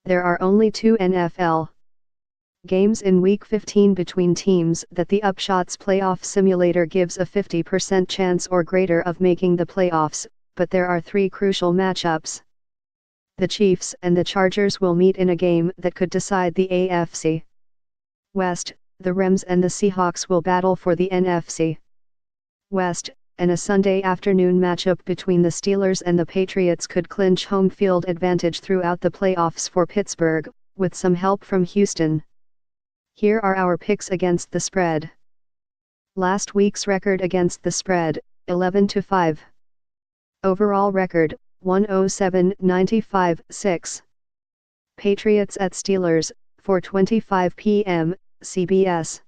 There are only 2 N.F.L. games in Week 15 between teams that the Upshots Playoff Simulator gives a 50% chance or greater of making the playoffs, but there are 3 crucial matchups. The Chiefs and the Chargers will meet in a game that could decide the A.F.C. West. The Rams and the Seahawks will battle for the N.F.C. West, and a Sunday afternoon matchup between the Steelers and the Patriots could clinch home field advantage throughout the playoffs for Pittsburgh, with some help from Houston. Here are our picks against the spread. Last week's record against the spread, 11-5. Overall record, 107-95-6. Patriots at Steelers, 4:25 p.m., CBS.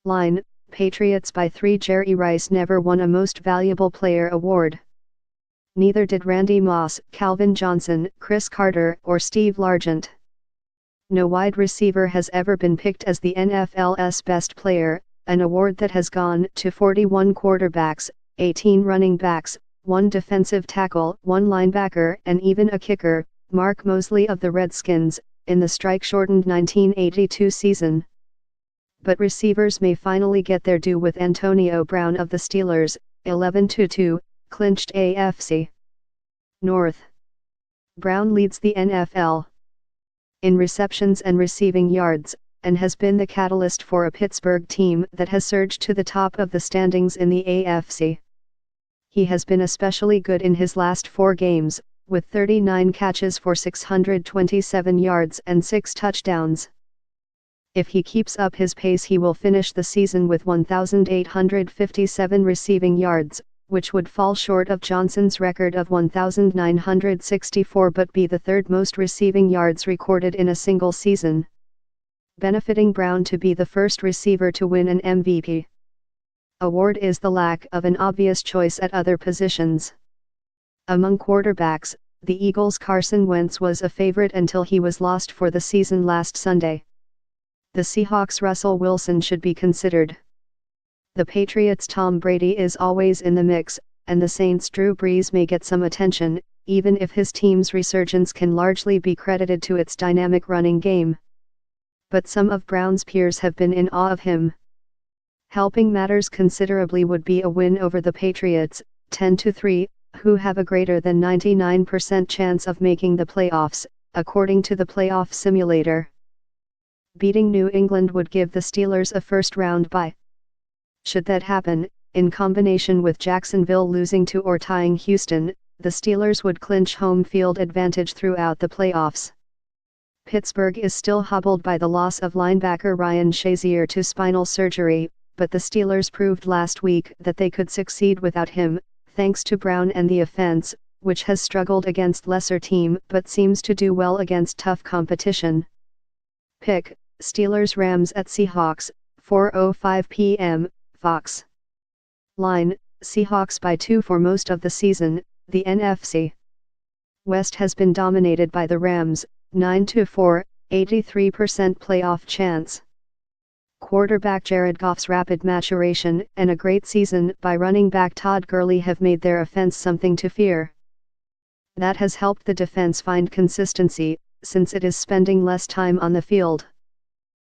Line, Patriots by 3. Jerry Rice never won a Most Valuable Player award. Neither did Randy Moss, Calvin Johnson, Chris Carter, or Steve Largent. No wide receiver has ever been picked as the NFL's best player, an award that has gone to 41 quarterbacks, 18 running backs, 1 defensive tackle, 1 linebacker, and even a kicker, Mark Moseley of the Redskins, in the strike-shortened 1982 season. But receivers may finally get their due with Antonio Brown of the Steelers, 11-2, clinched A.F.C. North. Brown leads the N.F.L. in receptions and receiving yards, and has been the catalyst for a Pittsburgh team that has surged to the top of the standings in the A.F.C. He has been especially good in his last 4 games, with 39 catches for 627 yards and 6 touchdowns. If he keeps up his pace, he will finish the season with 1,857 receiving yards, which would fall short of Johnson's record of 1,964 but be the 3rd most receiving yards recorded in a single season, benefiting Brown to be the first receiver to win an MVP award is the lack of an obvious choice at other positions. Among quarterbacks, the Eagles' Carson Wentz was a favorite until he was lost for the season last Sunday. The Seahawks' Russell Wilson should be considered. The Patriots' Tom Brady is always in the mix, and the Saints' Drew Brees may get some attention, even if his team's resurgence can largely be credited to its dynamic running game. But some of Brown's peers have been in awe of him. Helping matters considerably would be a win over the Patriots, 10-3, who have a greater than 99% chance of making the playoffs, according to the playoff simulator. Beating New England would give the Steelers a first-round bye. Should that happen, in combination with Jacksonville losing to or tying Houston, the Steelers would clinch home field advantage throughout the playoffs. Pittsburgh is still hobbled by the loss of linebacker Ryan Shazier to spinal surgery, but the Steelers proved last week that they could succeed without him, thanks to Brown and the offense, which has struggled against lesser team but seems to do well against tough competition. Pick, Steelers-Rams at Seahawks, 4:05 p.m., Fox. Line, Seahawks by 2 for most of the season. The NFC West has been dominated by the Rams, 9-4, 83% playoff chance. Quarterback Jared Goff's rapid maturation and a great season by running back Todd Gurley have made their offense something to fear. That has helped the defense find consistency, since it is spending less time on the field.